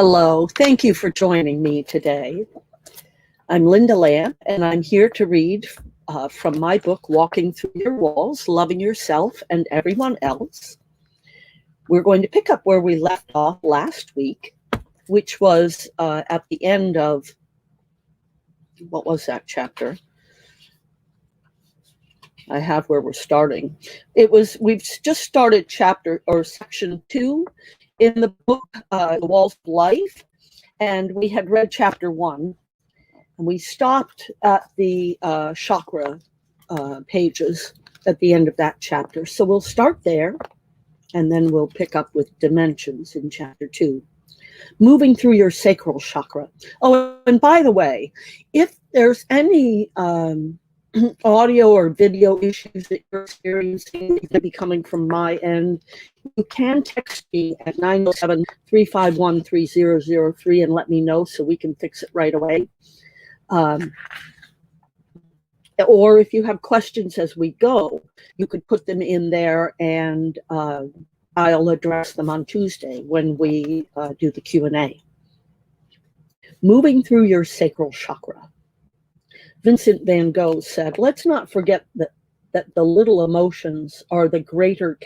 Hello, thank you for joining me today. I'm Lynda Lamp, and I'm here to read from my book, Walking Through Your Walls, Loving Yourself and Everyone Else. We're going to pick up where we left off last week, which was at the end of, what was that chapter? I have where we're starting. We've just started section 2 in the book, The Walls of Life, and we had read chapter 1, and we stopped at the chakra pages at the end of that chapter. So we'll start there, and then we'll pick up with dimensions in chapter 2. Moving through your sacral chakra. Oh, and by the way, if there's any audio or video issues that you're experiencing that could be coming from my end, you can text me at 907-351-3003 and let me know so we can fix it right away. Or if you have questions as we go, you could put them in there, and I'll address them on Tuesday when we do the Q&A. Moving through your sacral chakra. Vincent van Gogh said, let's not forget that the little emotions are the greater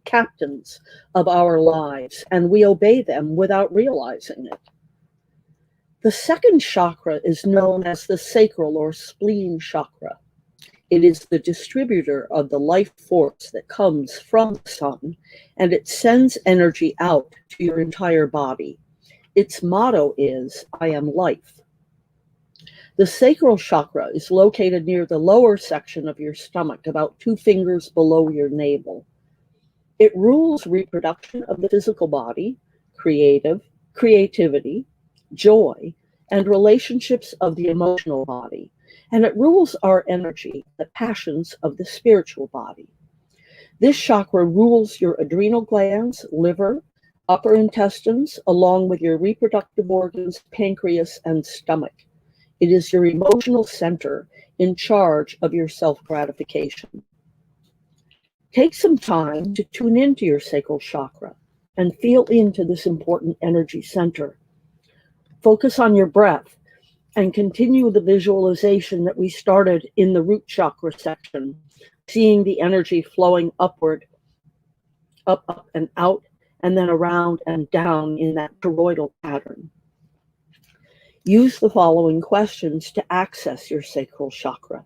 captains of our lives, and we obey them without realizing it. The second chakra is known as the sacral or spleen chakra. It is the distributor of the life force that comes from the sun, and it sends energy out to your entire body. Its motto is, I am life. The sacral chakra is located near the lower section of your stomach, about 2 fingers below your navel. It rules reproduction of the physical body, creativity, joy, and relationships of the emotional body. And it rules our energy, the passions of the spiritual body. This chakra rules your adrenal glands, liver, upper intestines, along with your reproductive organs, pancreas, and stomach. It is your emotional center in charge of your self-gratification. Take some time to tune into your sacral chakra and feel into this important energy center. Focus on your breath and continue the visualization that we started in the root chakra section, seeing the energy flowing upward, up and out, and then around and down in that toroidal pattern. Use the following questions to access your sacral chakra.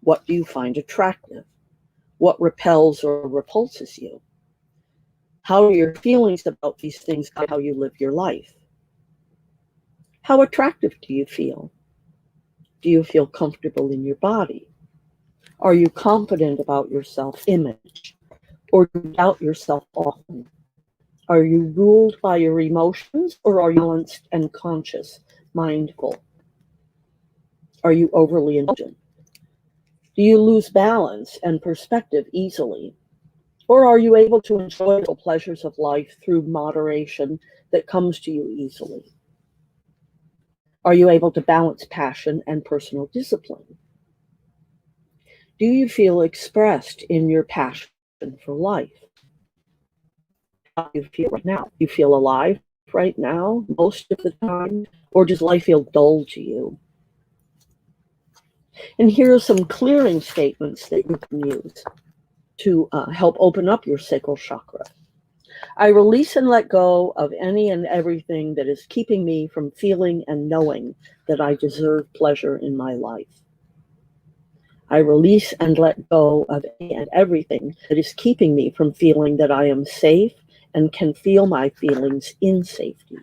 What do you find attractive? What repels or repulses you? How are your feelings about these things guide how you live your life? How attractive do you feel? Do you feel comfortable in your body? Are you confident about your self-image? Or do you doubt yourself often? Are you ruled by your emotions, or are you balanced and conscious? Mindful? Are you overly indulgent? Do you lose balance and perspective easily? Or are you able to enjoy the pleasures of life through moderation that comes to you easily? Are you able to balance passion and personal discipline? Do you feel expressed in your passion for life? How do you feel right now? Do you feel alive right now most of the time? Or does life feel dull to you? And here are some clearing statements that you can use to help open up your sacral chakra. I release and let go of any and everything that is keeping me from feeling and knowing that I deserve pleasure in my life. I release and let go of any and everything that is keeping me from feeling that I am safe and can feel my feelings in safety.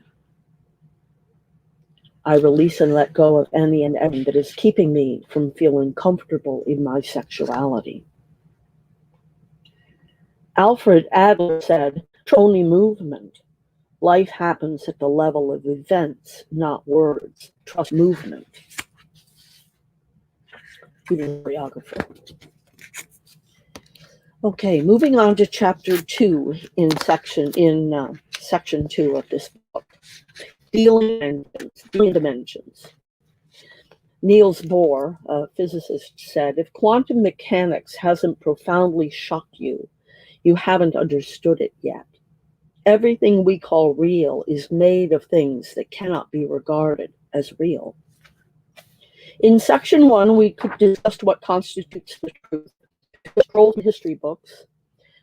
I release and let go of any and everything that is keeping me from feeling comfortable in my sexuality. Alfred Adler said, only movement. Life happens at the level of events, not words. Trust movement. He was a choreographer. Okay, moving on to chapter 2 in section 2 of this book. Feeling dimensions. Niels Bohr, a physicist, said, if quantum mechanics hasn't profoundly shocked you, you haven't understood it yet. Everything we call real is made of things that cannot be regarded as real. In section 1, we discussed what constitutes the truth. We scrolled through history books.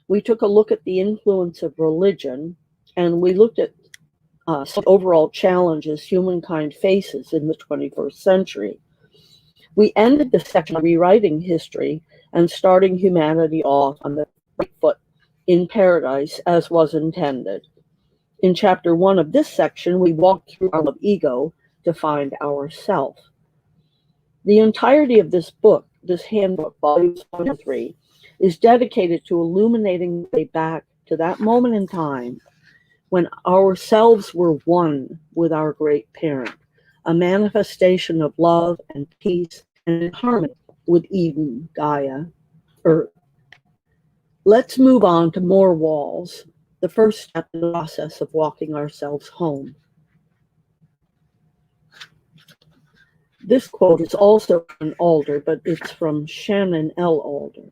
We took a look at the influence of religion, and we looked at some overall challenges humankind faces in the 21st century. We ended the section on rewriting history and starting humanity off on the right foot in paradise as was intended. In chapter 1 of this section, we walked through our ego to find ourself. The entirety of this book, this handbook, volumes 1 and 3, is dedicated to illuminating the way back to that moment in time when ourselves were one with our great parent, a manifestation of love and peace and harmony with Eden, Gaia, Earth. Let's move on to more walls, the first step in the process of walking ourselves home. This quote is also from Alder, but it's from Shannon L. Alder.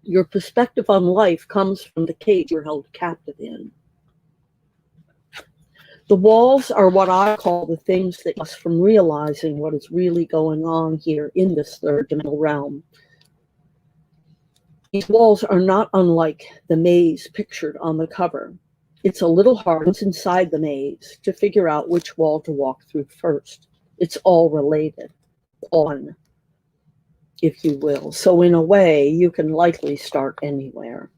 Your perspective on life comes from the cage you're held captive in. The walls are what I call the things that keep us from realizing what is really going on here in this third dimensional realm. These walls are not unlike the maze pictured on the cover. It's a little hard once inside the maze to figure out which wall to walk through first. It's all related, on, if you will. So in a way, you can likely start anywhere.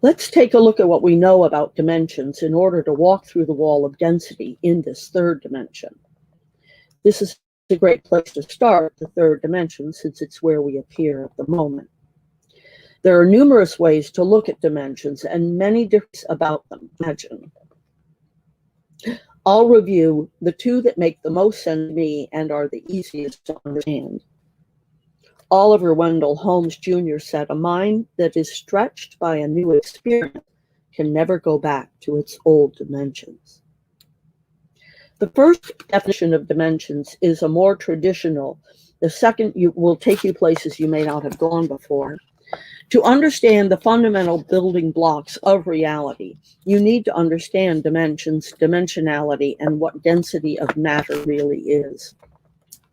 Let's take a look at what we know about dimensions in order to walk through the wall of density in this third dimension. This is a great place to start, the third dimension, since it's where we appear at the moment. There are numerous ways to look at dimensions and many differences about them. Imagine. I'll review the two that make the most sense to me and are the easiest to understand. Oliver Wendell Holmes Jr. said, "A mind that is stretched by a new experience can never go back to its old dimensions." The first definition of dimensions is a more traditional. The second will take you places you may not have gone before. To understand the fundamental building blocks of reality, you need to understand dimensions, dimensionality, and what density of matter really is.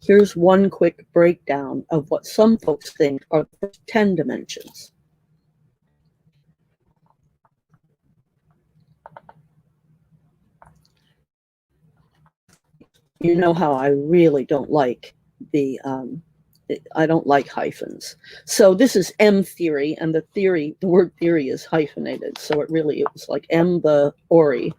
Here's one quick breakdown of what some folks think are the first 10 dimensions. You know how I really don't like I don't like hyphens. So this is M theory, and the word theory is hyphenated. So it was like M the Ori.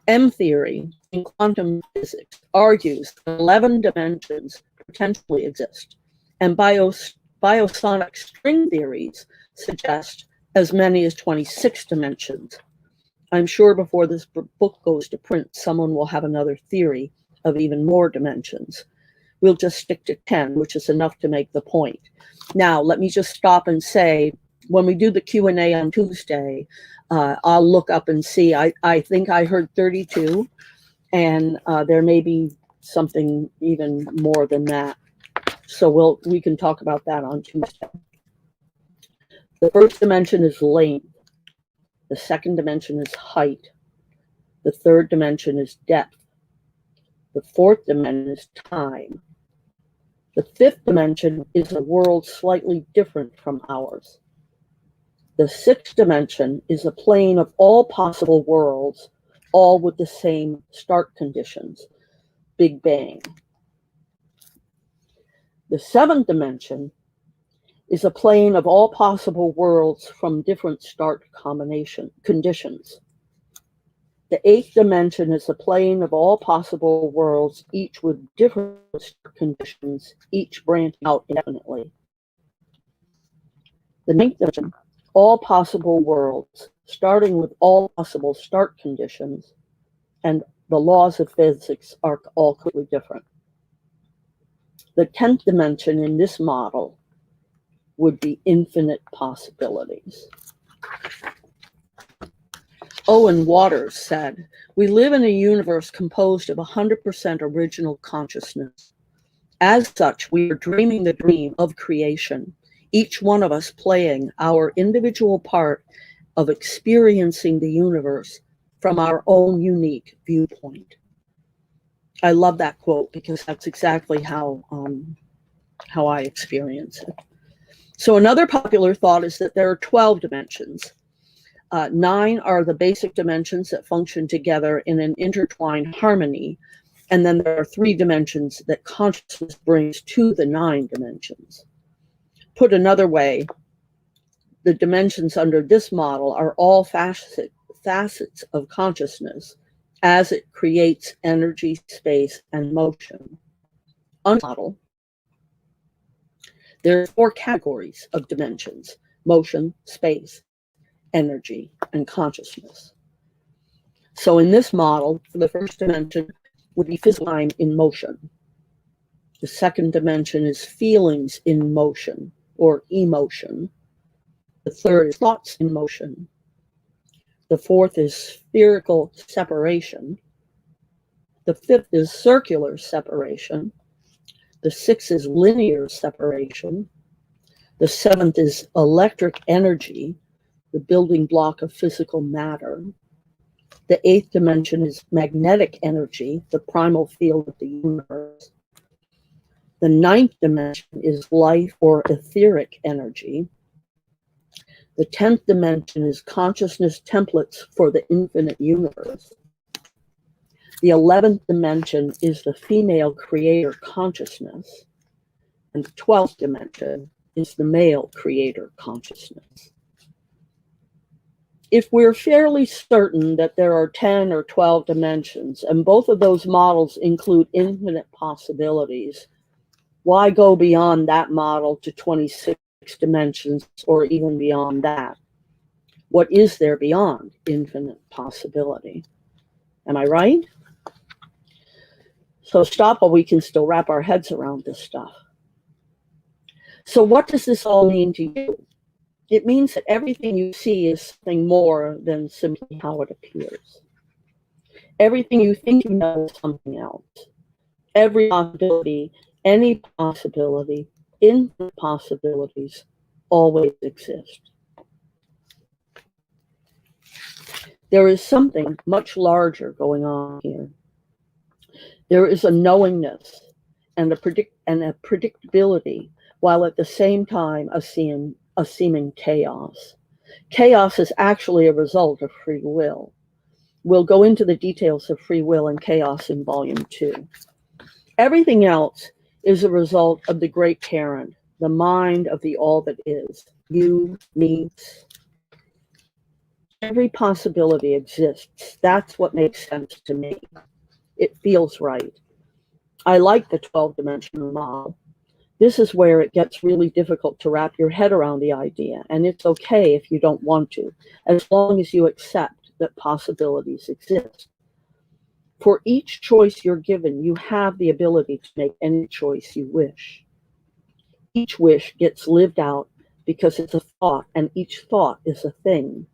M theory in quantum physics argues that 11 dimensions potentially exist, and biosonic string theories suggest as many as 26 dimensions. I'm sure before this book goes to print, someone will have another theory of even more dimensions. We'll just stick to 10, which is enough to make the point. Now, let me just stop and say, when we do the Q&A on Tuesday, I'll look up and see. I think I heard 32, and there may be something even more than that. So we can talk about that on Tuesday. The first dimension is length. The second dimension is height. The third dimension is depth. The fourth dimension is time. The fifth dimension is a world slightly different from ours. The sixth dimension is a plane of all possible worlds, all with the same start conditions, Big Bang. The seventh dimension is a plane of all possible worlds from different start conditions. The eighth dimension is a plane of all possible worlds, each with different conditions, each branching out indefinitely. The ninth dimension, all possible worlds, starting with all possible start conditions, and the laws of physics are all completely different. The 10th dimension in this model would be infinite possibilities. Owen Waters said, "We live in a universe composed of 100% original consciousness. As such, we are dreaming the dream of creation, each one of us playing our individual part of experiencing the universe from our own unique viewpoint. I love that quote because that's exactly how I experience it. So another popular thought is that there are 12 dimensions. 9 are the basic dimensions that function together in an intertwined harmony. And then there are 3 dimensions that consciousness brings to the 9 dimensions. Put another way, the dimensions under this model are all facets of consciousness as it creates energy, space, and motion. On the model, there are 4 categories of dimensions: motion, space, energy, and consciousness. So in this model, the first dimension would be physical time in motion. The second dimension is feelings in motion or emotion. The third is thoughts in motion. The fourth is spherical separation. The fifth is circular separation. The sixth is linear separation. The seventh is electric energy, the building block of physical matter. The 8th dimension is magnetic energy, the primal field of the universe. The 9th dimension is life or etheric energy. The 10th dimension is consciousness templates for the infinite universe. The 11th dimension is the female creator consciousness. And the 12th dimension is the male creator consciousness. If we're fairly certain that there are 10 or 12 dimensions, and both of those models include infinite possibilities, why go beyond that model to 26 dimensions or even beyond that? What is there beyond infinite possibility? Am I right? So stop while we can still wrap our heads around this stuff. So what does this all mean to you? It means that everything you see is something more than simply how it appears. Everything you think you know is something else. Every possibility, any possibility, infinite possibilities always exist. There is something much larger going on here. There is a knowingness and a predictability, while at the same time a seeming chaos. Chaos is actually a result of free will. We'll go into the details of free will and chaos in volume 2. Everything else is a result of the great parent, the mind of the all that is. You, me. Every possibility exists. That's what makes sense to me. It feels right. I like the 12-dimensional model. This is where it gets really difficult to wrap your head around the idea, and it's okay if you don't want to, as long as you accept that possibilities exist. For each choice you're given, you have the ability to make any choice you wish. Each wish gets lived out because it's a thought, and each thought is a thing,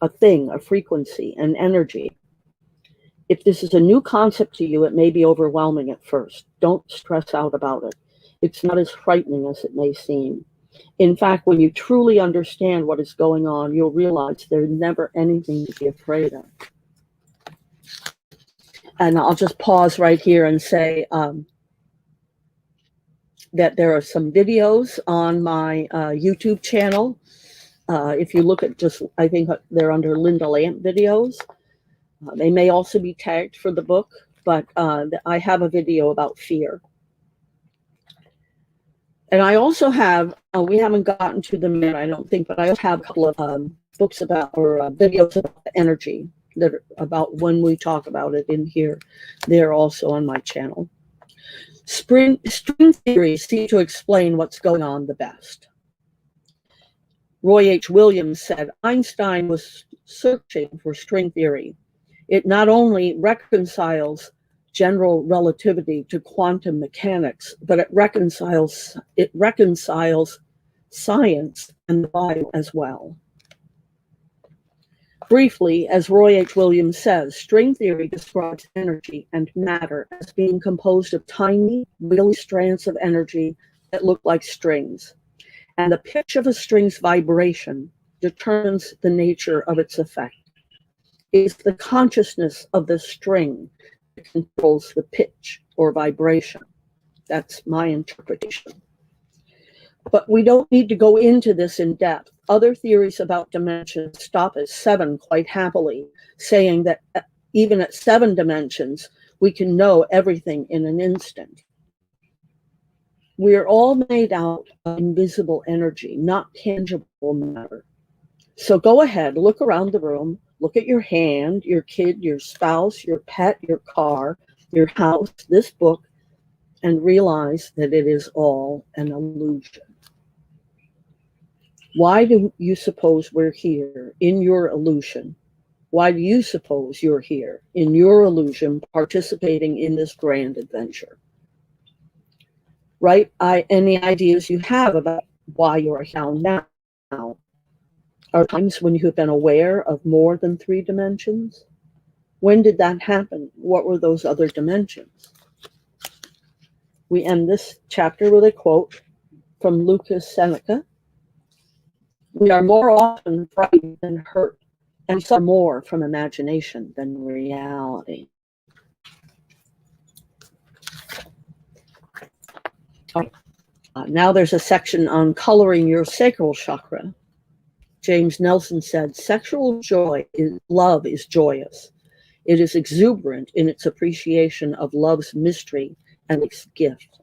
a frequency, an energy. If this is a new concept to you, it may be overwhelming at first. Don't stress out about it. It's not as frightening as it may seem. In fact, when you truly understand what is going on, you'll realize there's never anything to be afraid of. And I'll just pause right here and say that there are some videos on my YouTube channel. If you look at I think they're under Lynda Lamp videos. They may also be tagged for the book, but I have a video about fear. And I also have, we haven't gotten to them yet, I don't think, but I also have a couple of books about, or videos about energy, that are about when we talk about it in here. They're also on my channel. String theories seem to explain what's going on the best. Roy H. Williams said, Einstein was searching for string theory. It not only reconciles general relativity to quantum mechanics, but it reconciles science and the Bible as well. Briefly, as Roy H. Williams says, string theory describes energy and matter as being composed of tiny, wheelie strands of energy that look like strings. And the pitch of a string's vibration determines the nature of its effect. It is the consciousness of the string that controls the pitch or vibration. That's my interpretation. But we don't need to go into this in depth. Other theories about dimensions stop at 7 quite happily, saying that even at 7 dimensions, we can know everything in an instant. We are all made out of invisible energy, not tangible matter. So go ahead, look around the room, look at your hand, your kid, your spouse, your pet, your car, your house, this book, and realize that it is all an illusion. Why do you suppose we're here in your illusion? Why do you suppose you're here in your illusion, participating in this grand adventure? Write any ideas you have about why you're here now. Are times when you have been aware of more than 3 dimensions? When did that happen? What were those other dimensions? We end this chapter with a quote from Lucas Seneca. We are more often frightened than hurt, and we suffer more from imagination than reality. Now there's a section on coloring your sacral chakra. James Nelson said, sexual love is joyous. It is exuberant in its appreciation of love's mystery and its gift.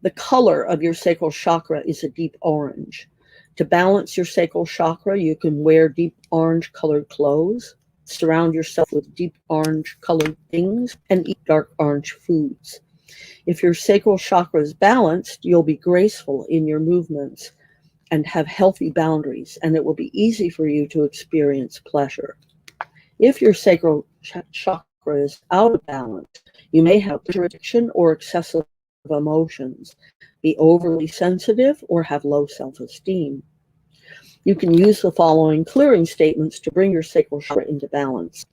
The color of your sacral chakra is a deep orange. To balance your sacral chakra, you can wear deep orange colored clothes, surround yourself with deep orange colored things, and eat dark orange foods. If your sacral chakra is balanced, you'll be graceful in your movements and have healthy boundaries, and it will be easy for you to experience pleasure. If your sacral chakra is out of balance, you may have addiction or excessive emotions, be overly sensitive, or have low self-esteem. You can use the following clearing statements to bring your sacral chakra into balance.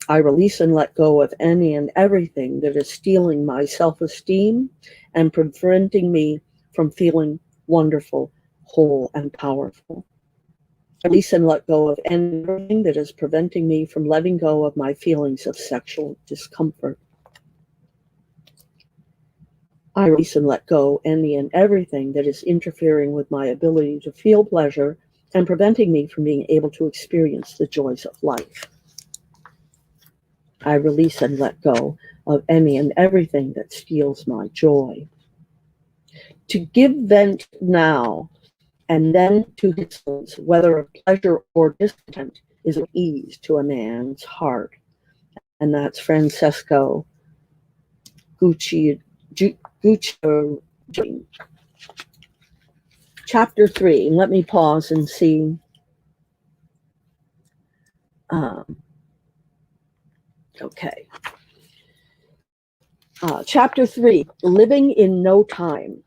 I release and let go of any and everything that is stealing my self-esteem and preventing me from feeling wonderful, whole, and powerful. I release and let go of anything that is preventing me from letting go of my feelings of sexual discomfort. I release and let go any and everything that is interfering with my ability to feel pleasure and preventing me from being able to experience the joys of life. I release and let go of any and everything that steals my joy. To give vent now and then to his feelings, whether of pleasure or discontent, is an ease to a man's heart. And that's Francesco Gucci. Chapter 3. Let me pause and see. Okay. Chapter 3. Living in no time.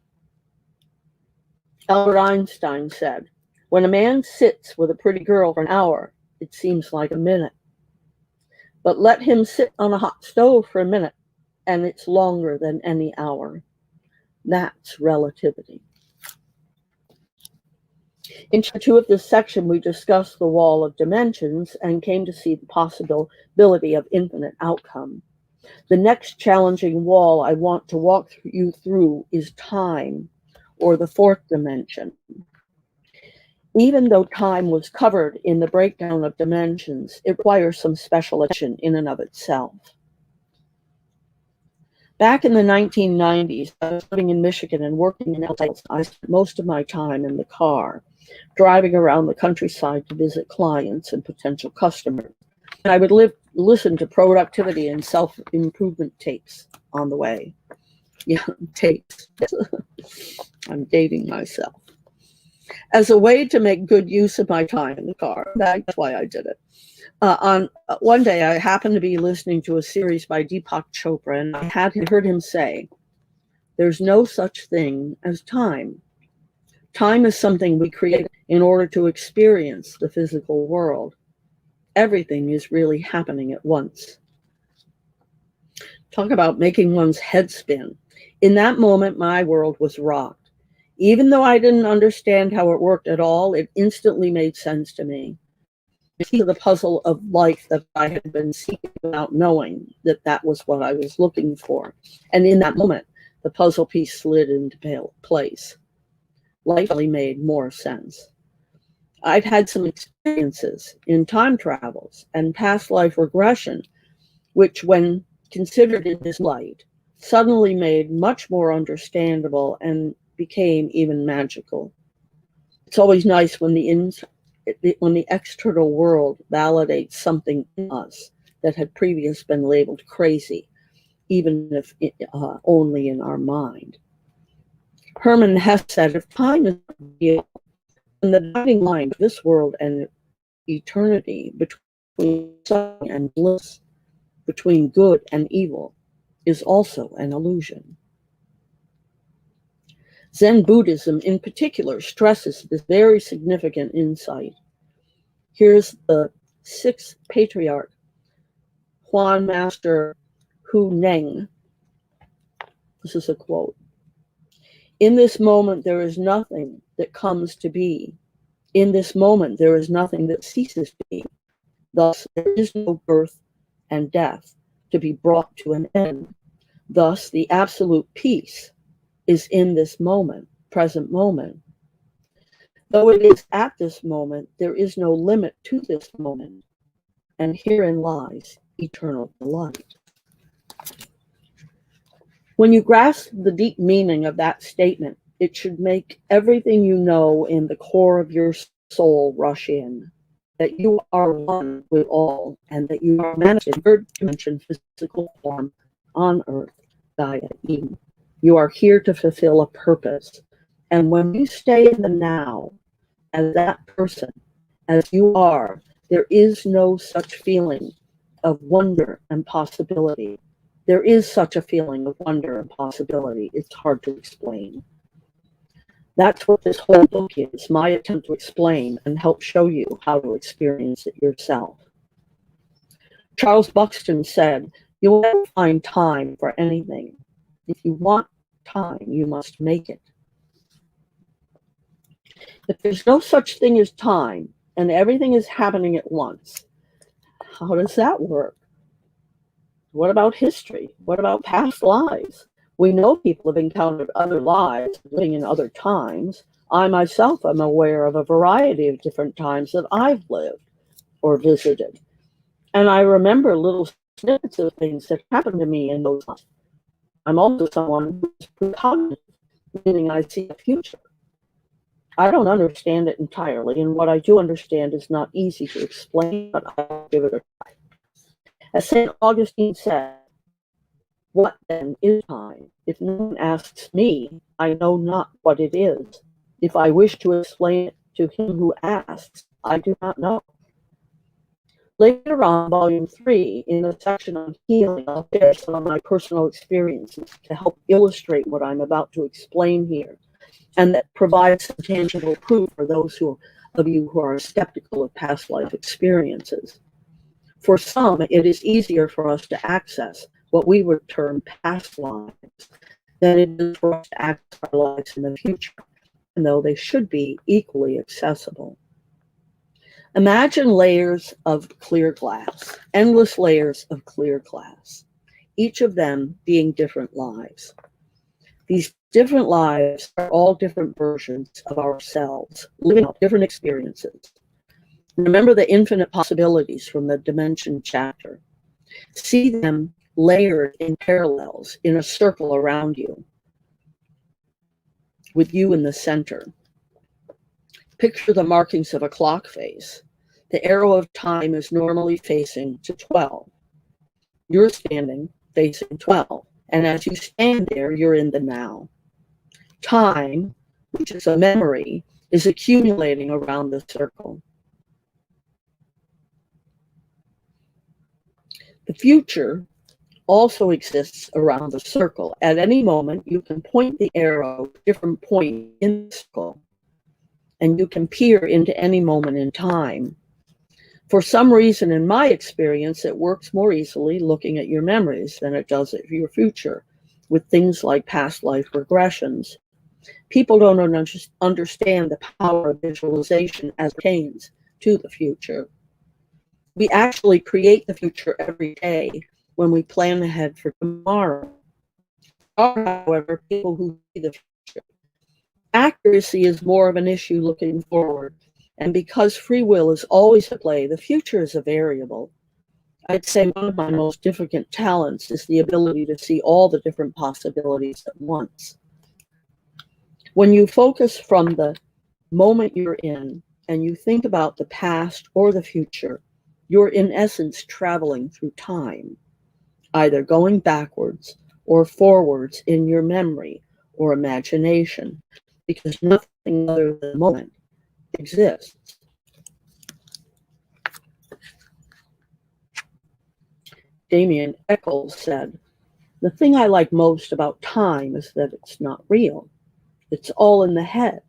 Albert Einstein said, when a man sits with a pretty girl for an hour, it seems like a minute. But let him sit on a hot stove for a minute, and it's longer than any hour. That's relativity. In chapter 2 of this section, we discussed the wall of dimensions and came to see the possibility of infinite outcome. The next challenging wall I want to walk you through is time, or the 4th dimension. Even though time was covered in the breakdown of dimensions, it requires some special attention in and of itself. Back in the 1990s, I was living in Michigan and working in sales. I spent most of my time in the car, driving around the countryside to visit clients and potential customers. And I would listen to productivity and self-improvement tapes on the way. Yeah, tapes. I'm dating myself. As a way to make good use of my time in the car. That's why I did it. One day, I happened to be listening to a series by Deepak Chopra, and I had heard him say, there's no such thing as time. Time is something we create in order to experience the physical world. Everything is really happening at once. Talk about making one's head spin. In that moment, my world was rocked. Even though I didn't understand how it worked at all, it instantly made sense to me. The key to the puzzle of life that I had been seeking without knowing that that was what I was looking for. And in that moment, the puzzle piece slid into place. Life really made more sense. I'd had some experiences in time travels and past life regression, which, when considered in this light, suddenly made much more understandable and became even magical. It's always nice when the external world validates something in us that had previously been labeled crazy, even if only in our mind. Hermann Hesse said, if time is real, then the dividing line of this world and eternity, between suffering and bliss, between good and evil, is also an illusion. Zen Buddhism in particular stresses this very significant insight. Here's the sixth patriarch, Juan Master Hu Neng. This is a quote. In this moment, there is nothing that comes to be. In this moment, there is nothing that ceases to be. Thus, there is no birth and death to be brought to an end. Thus, the absolute peace is in this moment, present moment. Though it is at this moment, there is no limit to this moment, and herein lies eternal delight. When you grasp the deep meaning of that statement, it should make everything you know in the core of your soul rush in, that you are one with all, and that you are manifested in third dimension physical form on earth, Gaia Eden. You are here to fulfill a purpose. And when you stay in the now, as that person, as you are, there is no such feeling of wonder and possibility. There is such a feeling of wonder and possibility. It's hard to explain. That's what this whole book is, my attempt to explain and help show you how to experience it yourself. Charles Buxton said, you will never find time for anything. If you want time, you must make it. If there's no such thing as time and everything is happening at once, how does that work? What about history? What about past lives? We know people have encountered other lives, living in other times. I myself am aware of a variety of different times that I've lived or visited. And I remember little snippets of things that happened to me in those times. I'm also someone who's precognitive, meaning I see a future. I don't understand it entirely, and what I do understand is not easy to explain, but I'll give it a try. As St. Augustine said, what then is time? If no one asks me, I know not what it is. If I wish to explain it to him who asks, I do not know. Later on, Volume 3, in the section on healing, I'll share some of my personal experiences to help illustrate what I'm about to explain here, and that provides some tangible proof for those of you who are skeptical of past life experiences. For some, it is easier for us to access what we would term past lives than it is for us to access our lives in the future, even though they should be equally accessible. Imagine layers of clear glass, endless layers of clear glass, each of them being different lives. These different lives are all different versions of ourselves, living out different experiences. Remember the infinite possibilities from the Dimension chapter. See them layered in parallels in a circle around you, with you in the center. Picture the markings of a clock face. The arrow of time is normally facing to 12. You're standing facing 12, and as you stand there, you're in the now. Time, which is a memory, is accumulating around the circle. The future also exists around the circle. At any moment, you can point the arrow to a different point in the circle, and you can peer into any moment in time. For some reason, in my experience, it works more easily looking at your memories than it does at your future, with things like past life regressions, People don't understand the power of visualization as pertains to the future. We actually create the future every day when we plan ahead for tomorrow. However, people who see the future. Accuracy is more of an issue looking forward, and because free will is always at play, the future is a variable. I'd say one of my most difficult talents is the ability to see all the different possibilities at once. When you focus from the moment you're in and you think about the past or the future, you're in essence traveling through time, either going backwards or forwards in your memory or imagination, because nothing other than the moment exists. Damien Eccles said, "The thing I like most about time is that it's not real. It's all in the head.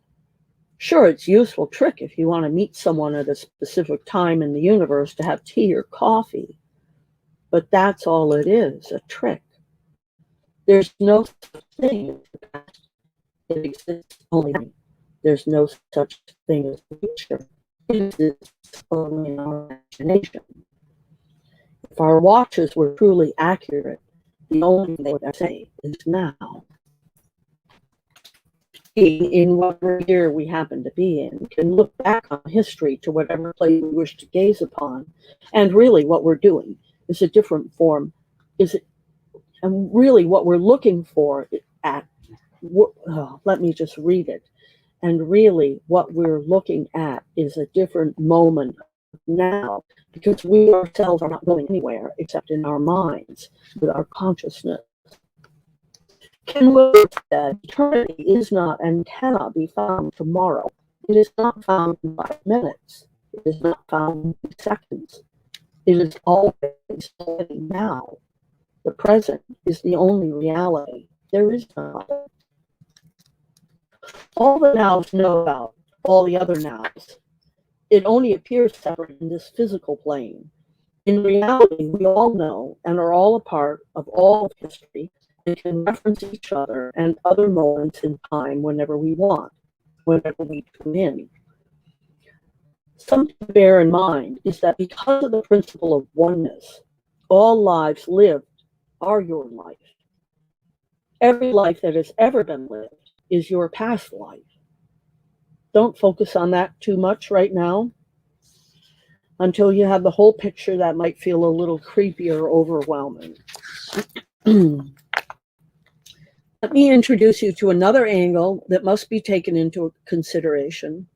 Sure, it's a useful trick if you want to meet someone at a specific time in the universe to have tea or coffee. But that's all it is, a trick. There's no such thing as the past. It exists only now. There's no such thing as the future. It exists only in our imagination. If our watches were truly accurate, the only thing they would say is now." In whatever year we happen to be in, we can look back on history to whatever place we wish to gaze upon, and really what we're doing is a different form. And really what we're looking for at, let me just read it. And really what we're looking at is a different moment now, because we ourselves are not going anywhere except in our minds with our consciousness. Ken Wilber said, "Eternity is not and cannot be found tomorrow. It is not found in 5 minutes. It is not found in seconds. It is always already now. The present is the only reality. There is no other. All the nows know about all the other nows. It only appears separate in this physical plane. In reality, we all know and are all a part of all of history, and can reference each other and other moments in time whenever we want, whenever we tune in. Something to bear in mind is that because of the principle of oneness, all lives lived are your life. Every life that has ever been lived is your past life. Don't focus on that too much right now. Until you have the whole picture, that might feel a little creepy or overwhelming. Let me introduce you to another angle that must be taken into consideration.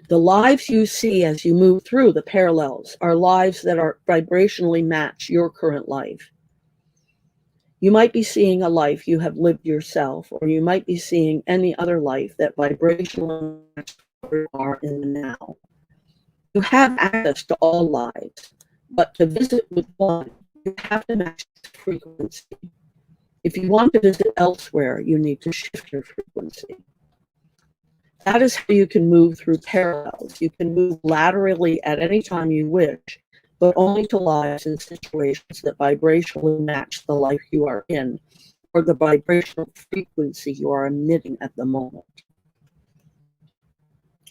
The lives you see as you move through the parallels are lives that are vibrationally match your current life. You might be seeing a life you have lived yourself, or you might be seeing any other life that vibrationally matches where you are in the now. You have access to all lives, but to visit with one, you have to match its frequency. If you want to visit elsewhere, you need to shift your frequency. That is how you can move through parallels. You can move laterally at any time you wish, but only to lives and situations that vibrationally match the life you are in, or the vibrational frequency you are emitting at the moment.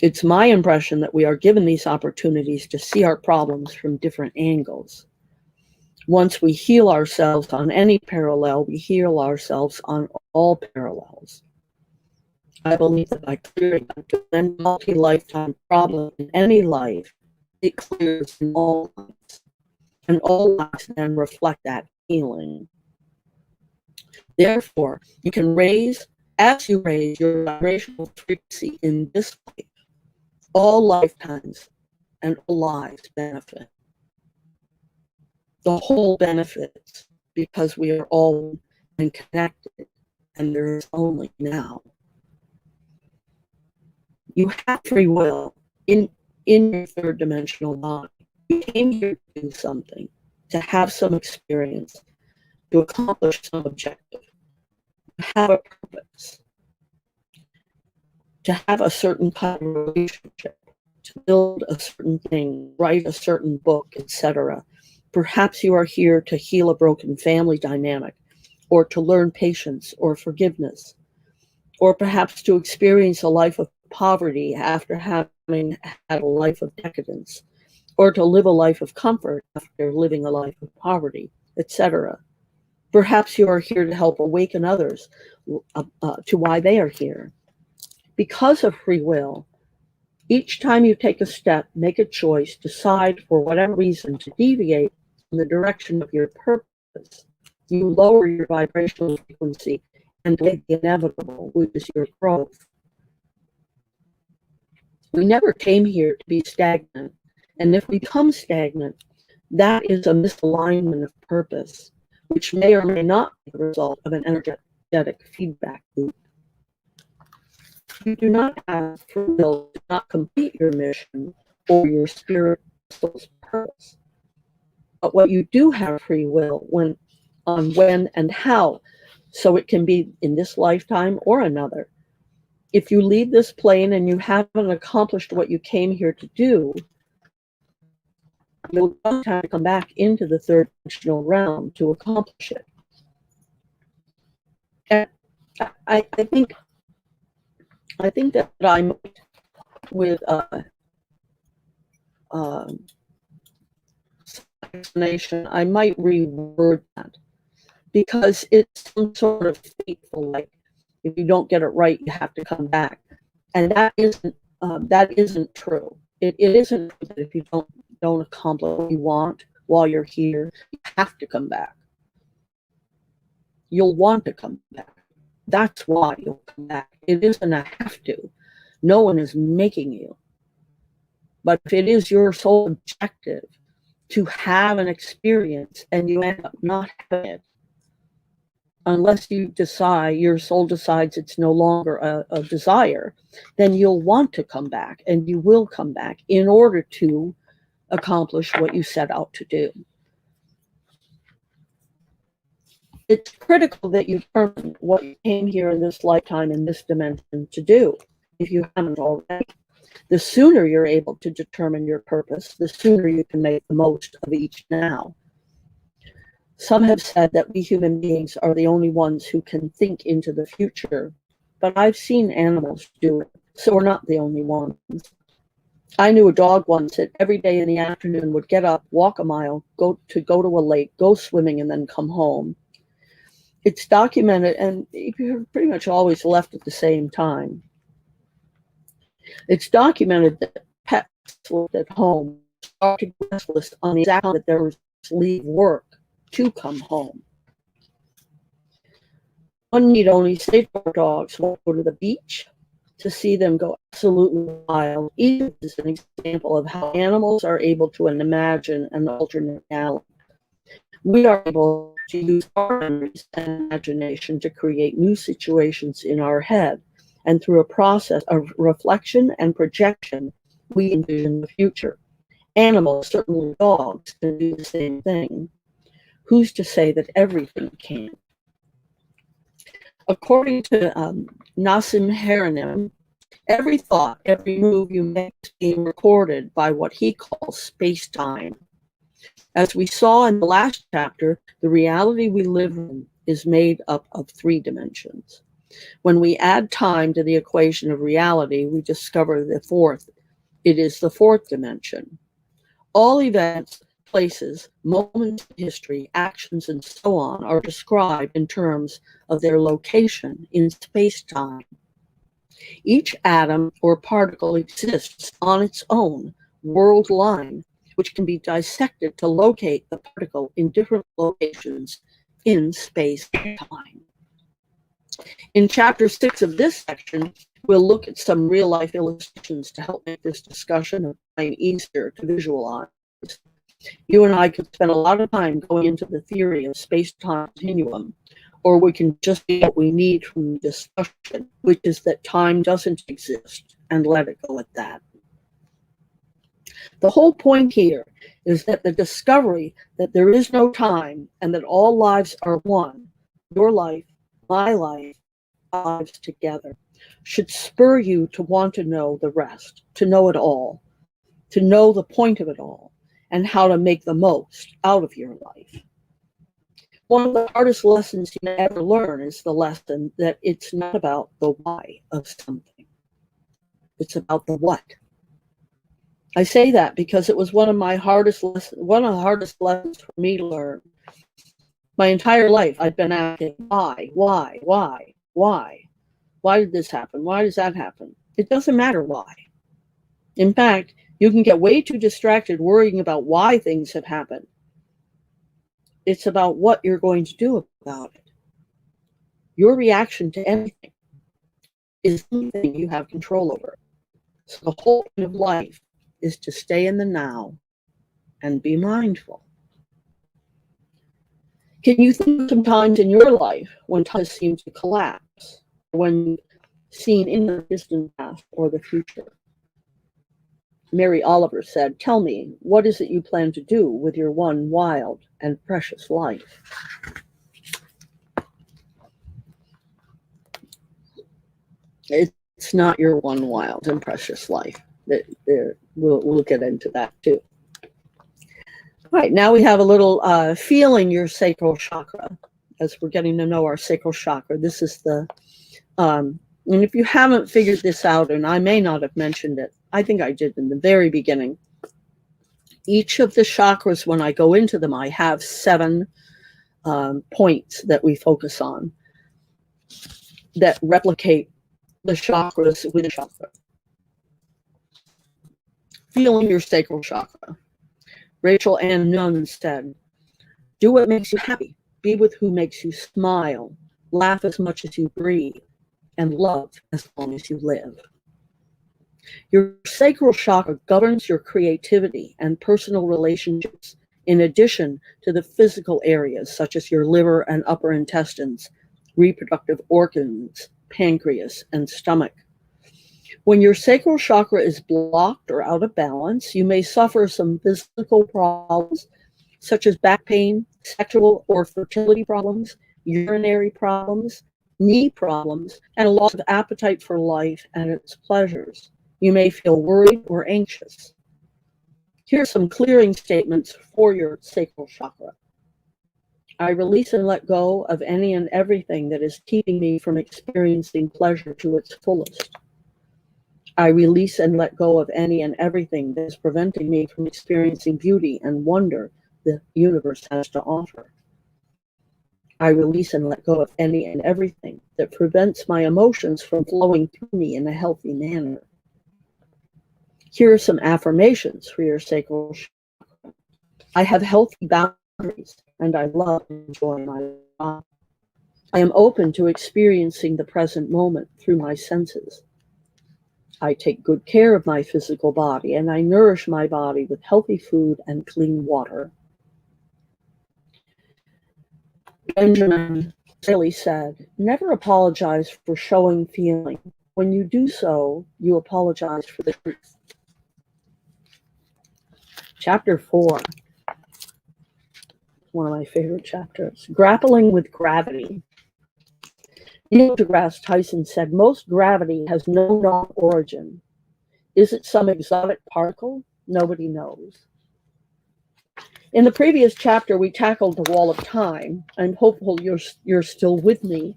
It's my impression that we are given these opportunities to see our problems from different angles. Once we heal ourselves on any parallel, we heal ourselves on all parallels. I believe that by clearing a multi-lifetime problem in any life, it clears in all lives, and all lives then reflect that healing. Therefore, you can raise, as you raise your vibrational frequency in this life, all lifetimes and all lives benefit. The whole benefits because we are all and connected, and there is only now. You have free will in your third dimensional body. You came here to do something, to have some experience, to accomplish some objective, to have a purpose, to have a certain kind of relationship, to build a certain thing, write a certain book, etc. Perhaps you are here to heal a broken family dynamic, or to learn patience or forgiveness, or perhaps to experience a life of poverty after having had a life of decadence, or to live a life of comfort after living a life of poverty, etc. Perhaps you are here to help awaken others to why they are here. Because of free will, each time you take a step, make a choice, decide for whatever reason to deviate from the direction of your purpose, you lower your vibrational frequency and delay the inevitable, which is your growth. We never came here to be stagnant, and if we become stagnant, that is a misalignment of purpose, which may or may not be the result of an energetic feedback loop. You do not have free will to not complete your mission or your spiritual purpose. But what you do have free will on when and how, so it can be in this lifetime or another. If you leave this plane and you haven't accomplished what you came here to do, you'll just have to come back into the third dimensional realm to accomplish it. And I think that I'm with explanation, I might reword that, because it's some sort of fateful, like if you don't get it right, you have to come back, and that isn't true. It isn't true that if you don't accomplish what you want while you're here, you have to come back. You'll want to come back. That's why you'll come back. It isn't a have to. No one is making you. But if it is your sole objective to have an experience and you end up not having it, unless your soul decides it's no longer a desire, then you'll want to come back, and you will come back in order to accomplish what you set out to do. It's critical that you determine what you came here in this lifetime, in this dimension, to do, if you haven't already. The sooner you're able to determine your purpose, the sooner you can make the most of each now. Some have said that we human beings are the only ones who can think into the future, but I've seen animals do it, so we're not the only ones. I knew a dog once that every day in the afternoon would get up, walk a mile, go to a lake, go swimming, and then come home. It's documented, and you're pretty much always left at the same time. It's documented that pets lived at home started restless on the exact time that they were to leave work to come home. One need only say to our dogs, we'll go to the beach, to see them go absolutely wild. Egypt is an example of how animals are able to imagine an alternate reality. We are able to use our memories and imagination to create new situations in our head, and through a process of reflection and projection, we envision the future. Animals, certainly dogs, can do the same thing. Who's to say that everything can? According to Nassim Haramein, every thought, every move you make is being recorded by what he calls space-time. As we saw in the last chapter, the reality we live in is made up of 3 dimensions. When we add time to the equation of reality, we discover the 4th. It is the 4th dimension. All events, places, moments in history, actions, and so on are described in terms of their location in space-time. Each atom or particle exists on its own world line, which can be dissected to locate the particle in different locations in space-time. In Chapter 6 of this section, we'll look at some real-life illustrations to help make this discussion of time easier to visualize. You and I could spend a lot of time going into the theory of space-time continuum, or we can just get what we need from the discussion, which is that time doesn't exist, and let it go at that. The whole point here is that the discovery that there is no time and that all lives are one, your life, my life, lives together, should spur you to want to know the rest, to know it all, to know the point of it all, and how to make the most out of your life. One of the hardest lessons you ever learn is the lesson that it's not about the why of something. It's about the what. I say that because it was one of the hardest lessons for me to learn. My entire life, I've been asking, why? Why did this happen? Why does that happen? It doesn't matter why. In fact, you can get way too distracted worrying about why things have happened. It's about what you're going to do about it. Your reaction to anything is something you have control over. So the whole point of life is to stay in the now and be mindful. Can you think of some times in your life when time seems to collapse, when seen in the distant past or the future? Mary Oliver said, "Tell me, what is it you plan to do with your one wild and precious life?" It's not your one wild and precious life. We'll get into that too. All right, now we have a little feeling your sacral chakra, as we're getting to know our sacral chakra. This is the, and if you haven't figured this out, and I may not have mentioned it, I think I did in the very beginning, each of the chakras, when I go into them, I have 7 points that we focus on that replicate the chakras within the chakra. Feeling your sacral chakra. Rachel Ann Nunn said, "Do what makes you happy. Be with who makes you smile. Laugh as much as you breathe. And love as long as you live." Your sacral chakra governs your creativity and personal relationships, in addition to the physical areas such as your liver and upper intestines, reproductive organs, pancreas, and stomach. When your sacral chakra is blocked or out of balance, you may suffer some physical problems such as back pain, sexual or fertility problems, urinary problems, knee problems, and a loss of appetite for life and its pleasures. You may feel worried or anxious. Here are some clearing statements for your sacral chakra. I release and let go of any and everything that is keeping me from experiencing pleasure to its fullest. I release and let go of any and everything that is preventing me from experiencing beauty and wonder the universe has to offer. I release and let go of any and everything that prevents my emotions from flowing through me in a healthy manner. Here are some affirmations for your sacral chakra. I have healthy boundaries, and I love and enjoy my life. I am open to experiencing the present moment through my senses. I take good care of my physical body, and I nourish my body with healthy food and clean water. Benjamin Disraeli said, "Never apologize for showing feeling. When you do so, you apologize for the truth." Chapter 4, one of my favorite chapters, Grappling with Gravity. Neil deGrasse Tyson said, "Most gravity has no known origin. Is it some exotic particle? Nobody knows." In the previous chapter, we tackled the wall of time. I'm hopeful you're still with me.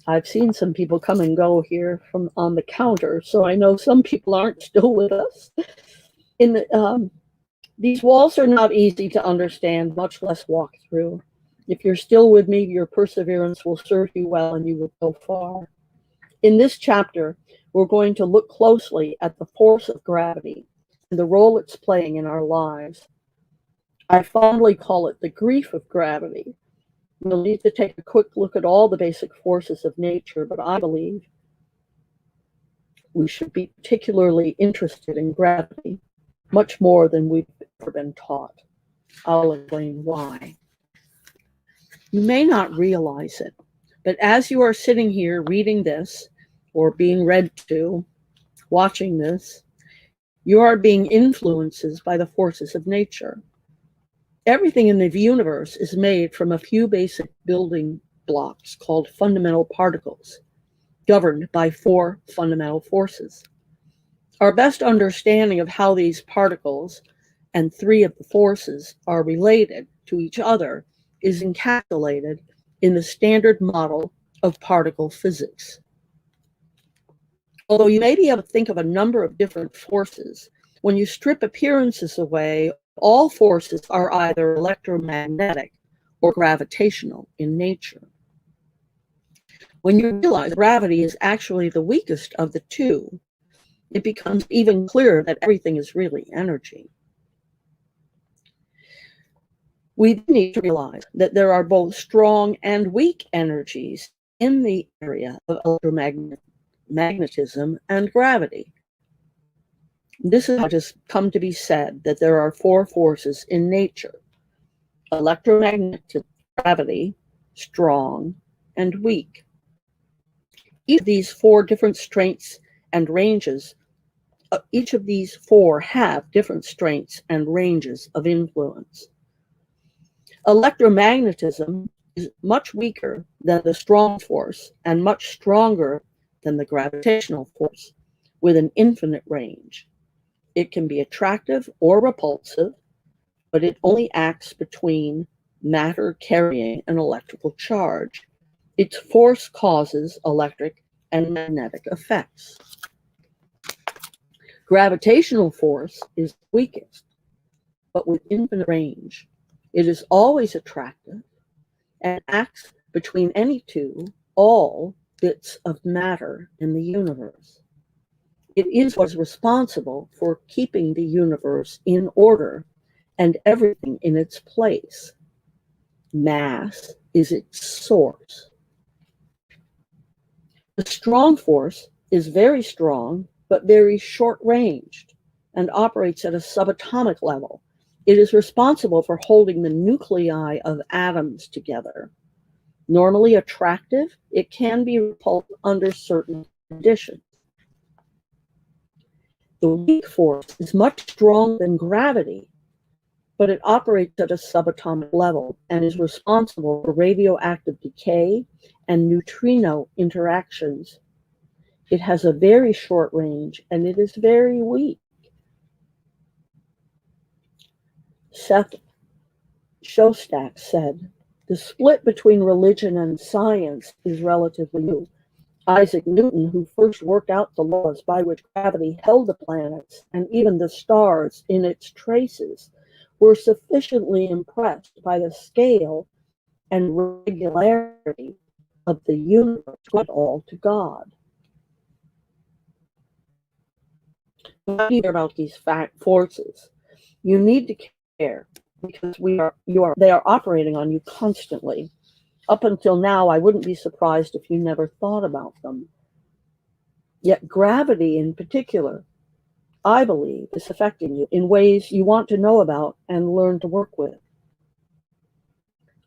I've seen some people come and go here from on the counter, so I know some people aren't still with us. These walls are not easy to understand, much less walk through. If you're still with me, your perseverance will serve you well and you will go far. In this chapter, we're going to look closely at the force of gravity and the role it's playing in our lives. I fondly call it the grief of gravity. We'll need to take a quick look at all the basic forces of nature, but I believe we should be particularly interested in gravity, much more than we've ever been taught. I'll explain why. You may not realize it, but as you are sitting here reading this, or being read to, watching this, you are being influenced by the forces of nature. Everything in the universe is made from a few basic building blocks called fundamental particles, governed by 4 fundamental forces. Our best understanding of how these particles and 3 of the forces are related to each other is encapsulated in the standard model of particle physics. Although you may be able to think of a number of different forces, when you strip appearances away, all forces are either electromagnetic or gravitational in nature. When you realize gravity is actually the weakest of the two, it becomes even clearer that everything is really energy. We need to realize that there are both strong and weak energies in the area of electromagnetism and gravity. This is how it has come to be said that there are four forces in nature: electromagnetic, gravity, strong, and weak. Each of these four different strengths and ranges, each of these four have different strengths and ranges of influence. Electromagnetism is much weaker than the strong force and much stronger than the gravitational force, with an infinite range. It can be attractive or repulsive, but it only acts between matter carrying an electrical charge. Its force causes electric and magnetic effects. Gravitational force is the weakest, but with infinite range. It is always attractive and acts between any two, all bits of matter in the universe. It is what is responsible for keeping the universe in order and everything in its place. Mass is its source. The strong force is very strong, but very short-ranged and operates at a subatomic level. It is responsible for holding the nuclei of atoms together. Normally attractive, it can be repulsed under certain conditions. The weak force is much stronger than gravity, but it operates at a subatomic level and is responsible for radioactive decay and neutrino interactions. It has a very short range and it is very weak. Seth Shostak said, "The split between religion and science is relatively new. Isaac Newton, who first worked out the laws by which gravity held the planets and even the stars in its traces, were sufficiently impressed by the scale and regularity of the universe to it all to God." What do you hear about these forces? You need to care because they are operating on you constantly. Up until now, I wouldn't be surprised if you never thought about them. Yet gravity in particular, I believe, is affecting you in ways you want to know about and learn to work with.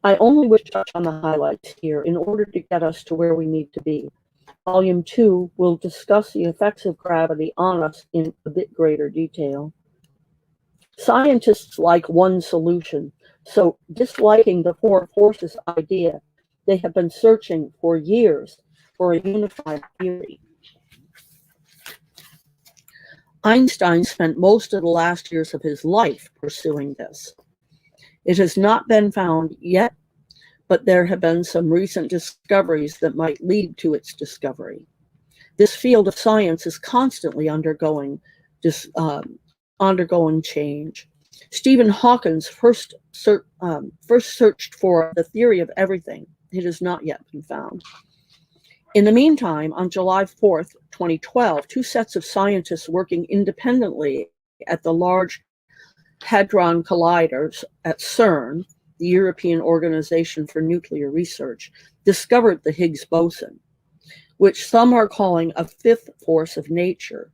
I only wish to touch on the highlights here in order to get us to where we need to be. Volume 2 will discuss the effects of gravity on us in a bit greater detail. Scientists like one solution, so disliking the four forces idea, they have been searching for years for a unified theory. Einstein spent most of the last years of his life pursuing this. It has not been found yet, but there have been some recent discoveries that might lead to its discovery. This field of science is constantly undergoing change. Stephen Hawking first searched for the theory of everything. It has not yet been found. In the meantime, on July 4th, 2012, two sets of scientists working independently at the Large Hadron Colliders at CERN, the European Organization for Nuclear Research, discovered the Higgs boson, which some are calling a fifth force of nature.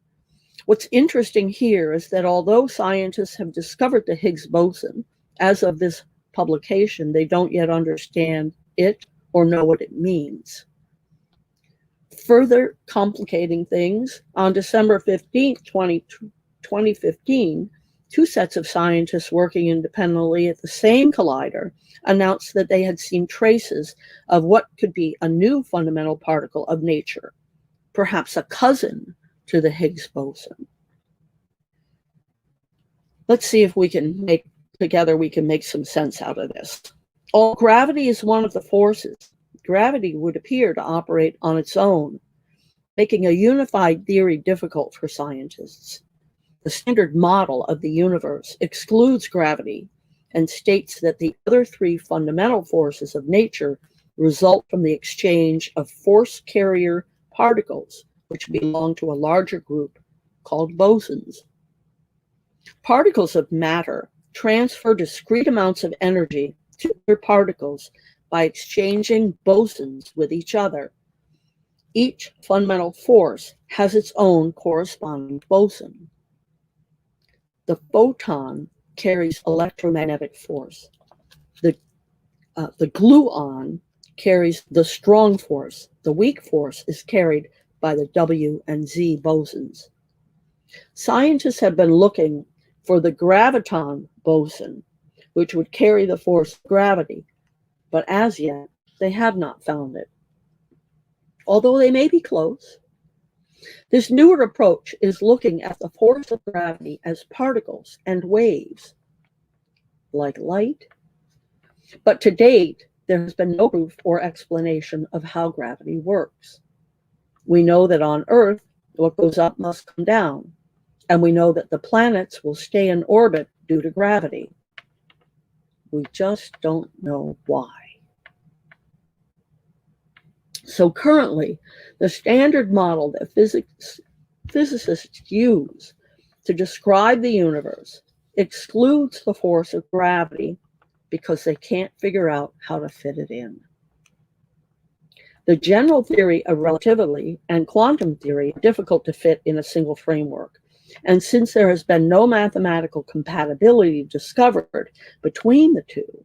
What's interesting here is that although scientists have discovered the Higgs boson, as of this publication, they don't yet understand it or know what it means. Further complicating things, on December 15, 2015, two sets of scientists working independently at the same collider announced that they had seen traces of what could be a new fundamental particle of nature, perhaps a cousin to the Higgs boson. Let's see if we can make some sense out of this. All gravity is one of the forces. Gravity would appear to operate on its own, making a unified theory difficult for scientists. The standard model of the universe excludes gravity and states that the other three fundamental forces of nature result from the exchange of force carrier particles, which belong to a larger group called bosons. Particles of matter transfer discrete amounts of energy to other particles by exchanging bosons with each other. Each fundamental force has its own corresponding boson. The photon carries electromagnetic force. The gluon carries the strong force. The weak force is carried by the W and Z bosons. Scientists have been looking for the graviton boson, which would carry the force of gravity, but as yet they have not found it, although they may be close. This newer approach is looking at the force of gravity as particles and waves, like light. But to date, there has been no proof or explanation of how gravity works. We know that on Earth, what goes up must come down, and we know that the planets will stay in orbit due to gravity. We just don't know why. So currently, the standard model that physicists use to describe the universe excludes the force of gravity because they can't figure out how to fit it in. The general theory of relativity and quantum theory are difficult to fit in a single framework. And since there has been no mathematical compatibility discovered between the two,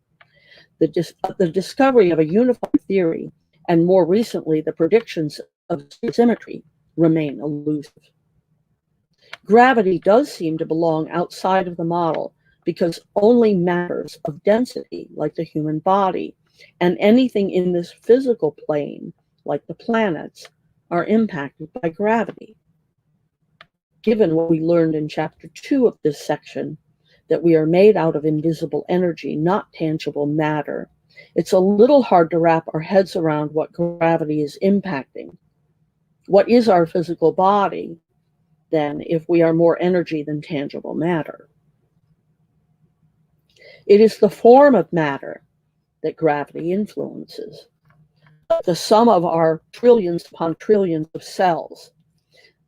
the discovery of a unified theory and more recently the predictions of symmetry remain elusive. Gravity does seem to belong outside of the model because only matters of density, like the human body, and anything in this physical plane, like the planets, are impacted by gravity. Given what we learned in Chapter 2 of this section, that we are made out of invisible energy, not tangible matter, it's a little hard to wrap our heads around what gravity is impacting. What is our physical body, then, if we are more energy than tangible matter? It is the form of matter that gravity influences. The sum of our trillions upon trillions of cells.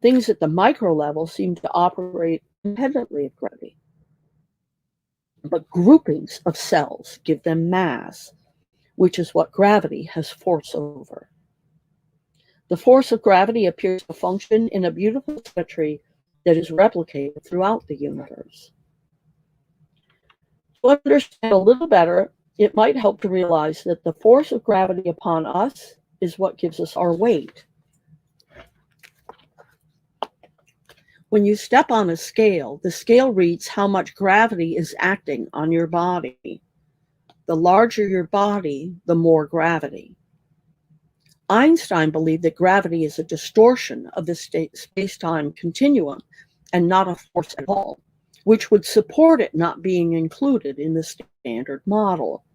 Things at the micro level seem to operate independently of gravity. But groupings of cells give them mass, which is what gravity has force over. The force of gravity appears to function in a beautiful symmetry that is replicated throughout the universe. To understand a little better, it might help to realize that the force of gravity upon us is what gives us our weight. When you step on a scale, the scale reads how much gravity is acting on your body. The larger your body, the more gravity. Einstein believed that gravity is a distortion of the space-time continuum and not a force at all, which would support it not being included in the standard model.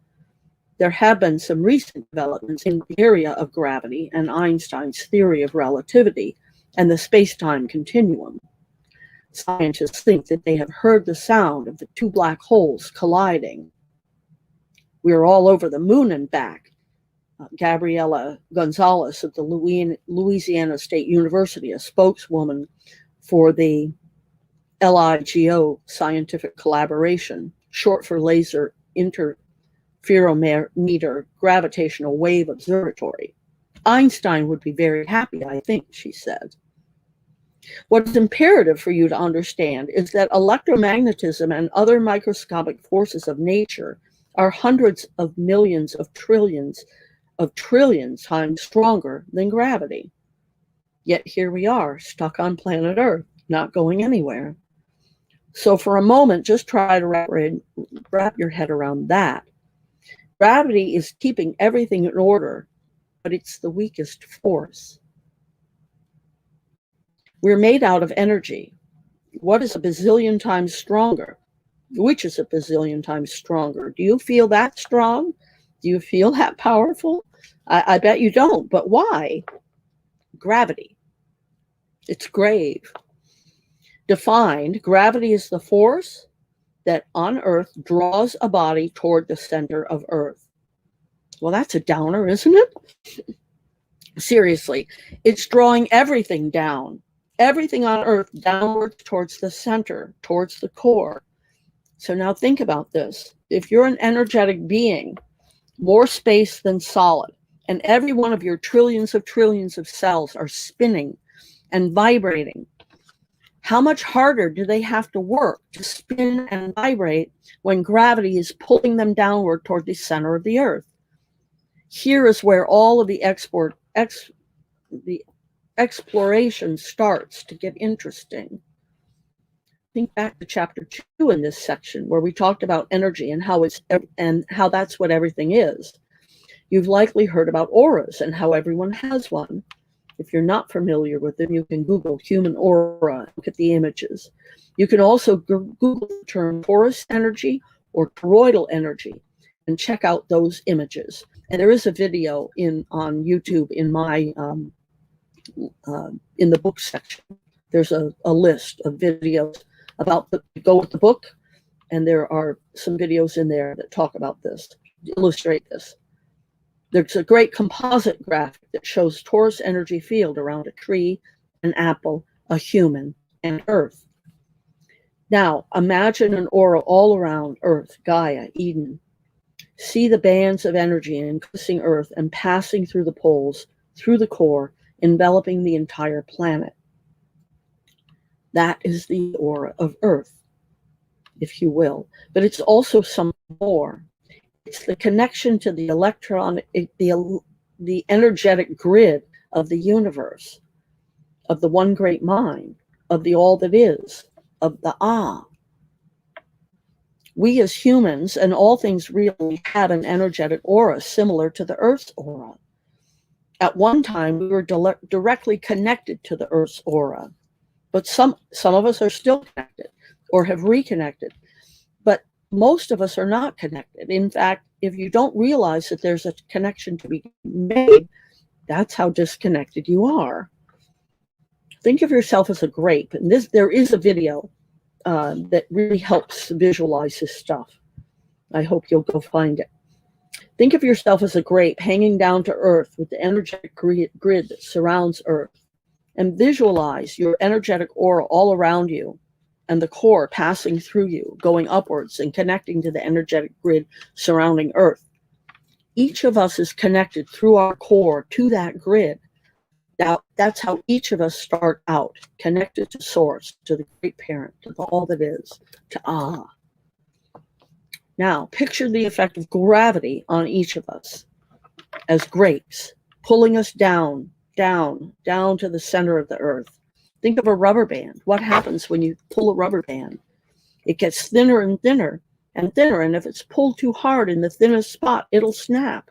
There have been some recent developments in the area of gravity and Einstein's theory of relativity and the space-time continuum. Scientists think that they have heard the sound of the two black holes colliding. We are all over the moon and back. Gabriela Gonzalez of the Louisiana State University, a spokeswoman for the LIGO scientific collaboration, short for Laser Interferometer Gravitational Wave Observatory. Einstein would be very happy, I think, she said. What is imperative for you to understand is that electromagnetism and other microscopic forces of nature are hundreds of millions of trillions times stronger than gravity. Yet here we are, stuck on planet Earth, not going anywhere. So for a moment, just try to wrap your head around that. Gravity is keeping everything in order, but it's the weakest force. We're made out of energy. What is a bazillion times stronger? Which is a bazillion times stronger? Do you feel that strong? Do you feel that powerful? I bet you don't, but why? Gravity. It's grave. Defined, gravity is the force that on Earth draws a body toward the center of Earth. Well, that's a downer, isn't it? Seriously, it's drawing everything down, everything on Earth downwards towards the center, towards the core. So now think about this. If you're an energetic being, more space than solid, and every one of your trillions of cells are spinning and vibrating, how much harder do they have to work to spin and vibrate when gravity is pulling them downward toward the center of the Earth? Here is where all of the exploration starts to get interesting. Think back to chapter 2 in this section, where we talked about energy and how that's what everything is. You've likely heard about auras and how everyone has one. If you're not familiar with them, you can Google human aura and look at the images. You can also Google the term torus energy or toroidal energy and check out those images. And there is a video on YouTube in my in the book section. There's a list of videos about go with the book, and there are some videos in there that talk about this, illustrate this. There's a great composite graphic that shows torus energy field around a tree, an apple, a human, and Earth. Now, imagine an aura all around Earth, Gaia, Eden. See the bands of energy encompassing Earth and passing through the poles, through the core, enveloping the entire planet. That is the aura of Earth, if you will. But it's also some more. It's the connection to the the energetic grid of the universe, of the one great mind, of the all that is, of the Ah. We as humans and all things really have an energetic aura similar to the Earth's aura. At one time, we were directly connected to the Earth's aura, but some of us are still connected or have reconnected. But most of us are not connected. In fact, if you don't realize that there's a connection to be made, that's how disconnected you are. Think of yourself as a grape. And there is a video that really helps visualize this stuff. I hope you'll go find it. Think of yourself as a grape hanging down to Earth with the energetic grid that surrounds Earth. And visualize your energetic aura all around you and the core passing through you, going upwards and connecting to the energetic grid surrounding Earth. Each of us is connected through our core to that grid. Now, that's how each of us start out, connected to Source, to the Great Parent, to the all that is, to Ah. Now, picture the effect of gravity on each of us as grapes, pulling us down, down, down to the center of the Earth. Think of a rubber band. What happens when you pull a rubber band? It gets thinner and thinner and thinner, and if it's pulled too hard in the thinnest spot, it'll snap.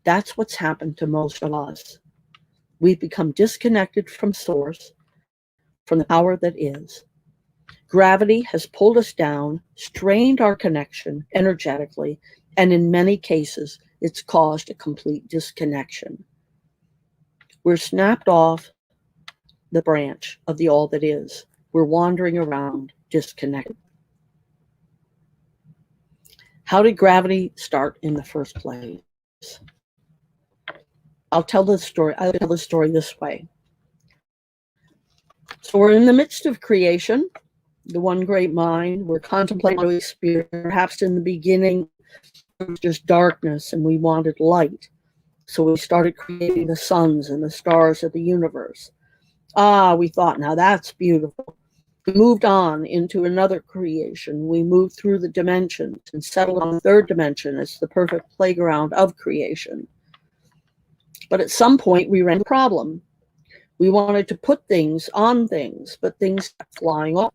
That's what's happened to most of us. We've become disconnected from Source, from the power that is. Gravity has pulled us down, strained our connection energetically, and in many cases, it's caused a complete disconnection. We're snapped off the branch of the all that is. We're wandering around disconnected. How did gravity start in the first place? I'll tell the story this way. So we're in the midst of creation, the one great mind. We're contemplating the Holy Spirit. Perhaps in the beginning, it was just darkness and we wanted light. So we started creating the suns and the stars of the universe. We thought, now that's beautiful. We moved on into another creation. We moved through the dimensions and settled on the third dimension as the perfect playground of creation. But at some point, we ran into a problem. We wanted to put things on things, but things kept flying off.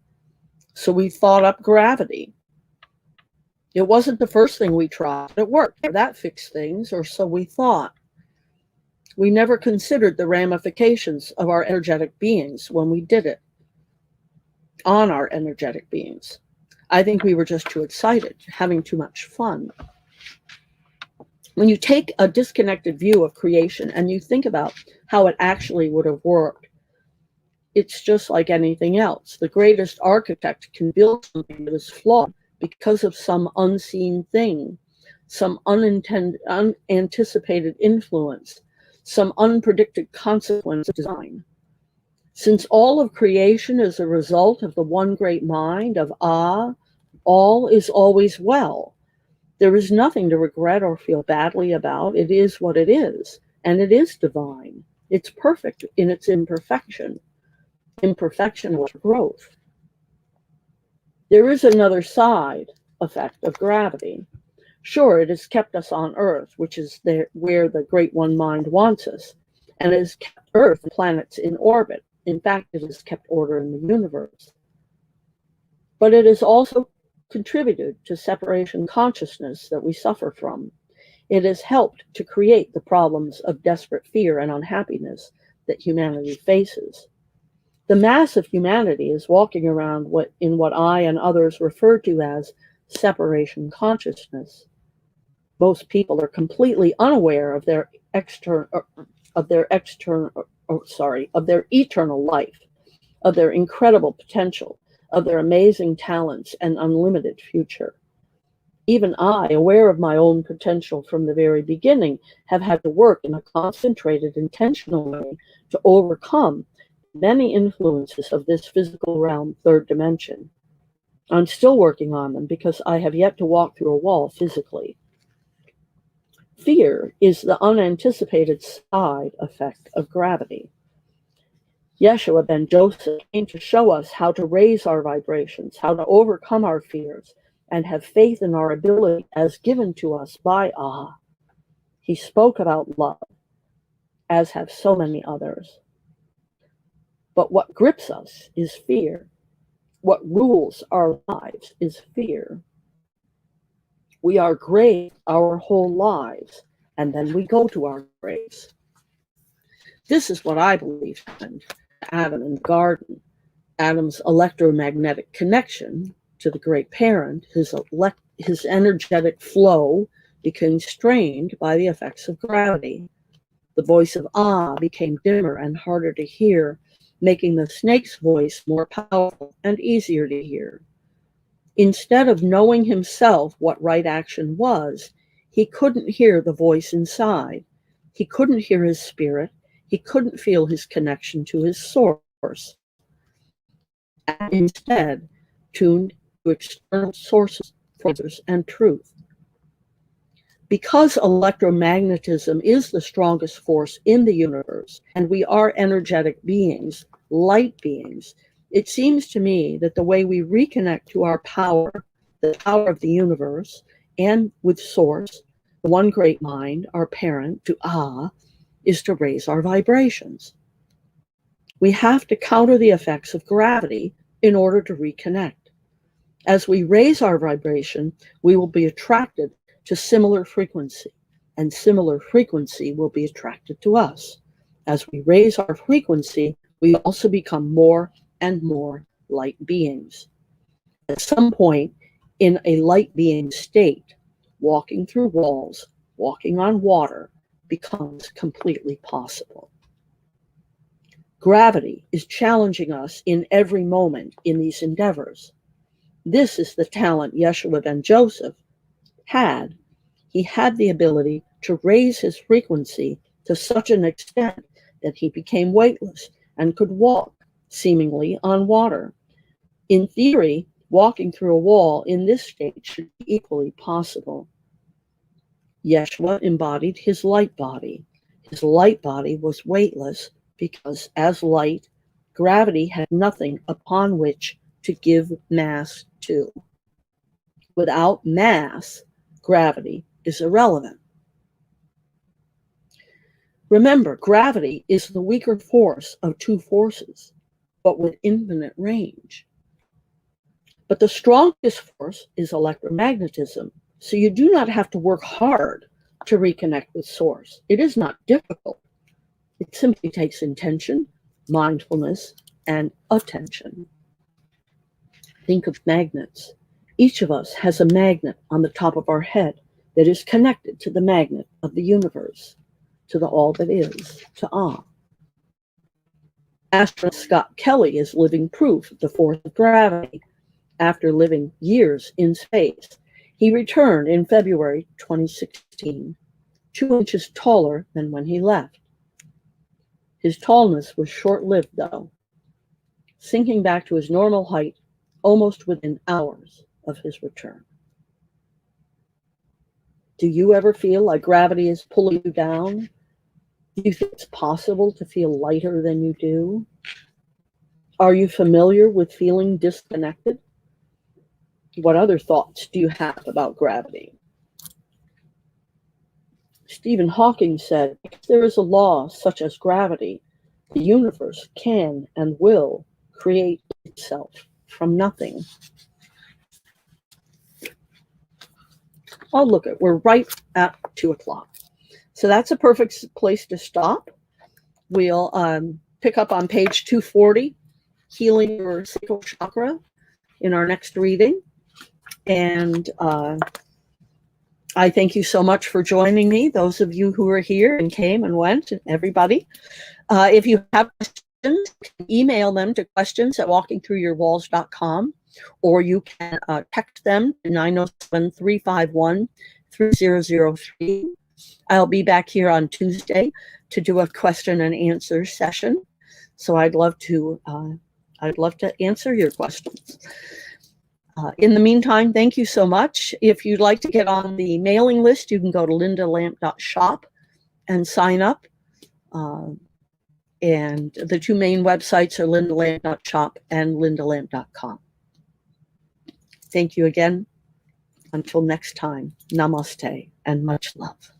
So we thought up gravity. It wasn't the first thing we tried. It worked. That fixed things, or so we thought. We never considered the ramifications of our energetic beings when we did it, on our energetic beings. I think we were just too excited, having too much fun. When you take a disconnected view of creation and you think about how it actually would have worked, it's just like anything else. The greatest architect can build something that is flawed because of some unseen thing, some unanticipated influence, some unpredicted consequence of design. Since all of creation is a result of the one great mind of all is always well. There is nothing to regret or feel badly about. It is what it is, and it is divine. It's perfect in its imperfection. Imperfection or growth. There is another side effect of gravity. Sure, it has kept us on Earth, which is where the Great One Mind wants us, and it has kept Earth and planets in orbit. In fact, it has kept order in the universe. But it has also contributed to separation consciousness that we suffer from. It has helped to create the problems of desperate fear and unhappiness that humanity faces. The mass of humanity is walking around in what I and others refer to as separation consciousness. Most people are completely unaware of their eternal life, of their incredible potential, of their amazing talents and unlimited future. Even I, aware of my own potential from the very beginning, have had to work in a concentrated, intentional way to overcome many influences of this physical realm, third dimension. I'm still working on them because I have yet to walk through a wall physically. Fear is the unanticipated side effect of gravity. Yeshua ben Joseph came to show us how to raise our vibrations, how to overcome our fears, and have faith in our ability as given to us by Allah. He spoke about love, as have so many others. But what grips us is fear. What rules our lives is fear. We are great our whole lives, and then we go to our graves. This is what I believe happened to Adam in the garden. Adam's electromagnetic connection to the great parent, his energetic flow became strained by the effects of gravity. The voice of became dimmer and harder to hear, making the snake's voice more powerful and easier to hear. Instead of knowing himself what right action was, he couldn't hear the voice inside. He couldn't hear his spirit. He couldn't feel his connection to his source. And instead, tuned to external sources, forces, and truth. Because electromagnetism is the strongest force in the universe, and we are energetic beings, light beings, it seems to me that the way we reconnect to our power, the power of the universe, and with Source, the one great mind, our parent, to is to raise our vibrations. We have to counter the effects of gravity in order to reconnect. As we raise our vibration, we will be attracted to similar frequency, and similar frequency will be attracted to us. As we raise our frequency, we also become more and more light beings. At some point in a light being state, walking through walls, walking on water becomes completely possible. Gravity is challenging us in every moment in these endeavors. This is the talent Yeshua ben Joseph had. He had the ability to raise his frequency to such an extent that he became weightless and could walk, seemingly on water. In theory, walking through a wall in this state should be equally possible. Yeshua embodied his light body. His light body was weightless because, as light, gravity had nothing upon which to give mass to. Without mass, gravity is irrelevant. Remember, gravity is the weaker force of two forces, but with infinite range. But the strongest force is electromagnetism, so you do not have to work hard to reconnect with Source. It is not difficult. It simply takes intention, mindfulness, and attention. Think of magnets. Each of us has a magnet on the top of our head that is connected to the magnet of the universe, to the all that is, to Ah. Astronaut Scott Kelly is living proof of the force of gravity. After living years in space, he returned in February 2016, 2 inches taller than when he left. His tallness was short-lived, though, sinking back to his normal height almost within hours of his return. Do you ever feel like gravity is pulling you down? Do you think it's possible to feel lighter than you do? Are you familiar with feeling disconnected? What other thoughts do you have about gravity? Stephen Hawking said, if there is a law such as gravity, the universe can and will create itself from nothing. Oh, look, we're right at 2 o'clock. So that's a perfect place to stop. We'll pick up on page 240, Healing Your Sacral Chakra, in our next reading. And I thank you so much for joining me, those of you who are here and came and went, and everybody. If you have questions, email them to questions@walkingthroughyourwalls.com, or you can text them to 907-351-3003. I'll be back here on Tuesday to do a question and answer session. So I'd love to answer your questions. In the meantime, thank you so much. If you'd like to get on the mailing list, you can go to lindalamp.shop and sign up. And the 2 main websites are lindalamp.shop and lindalamp.com. Thank you again. Until next time, namaste and much love.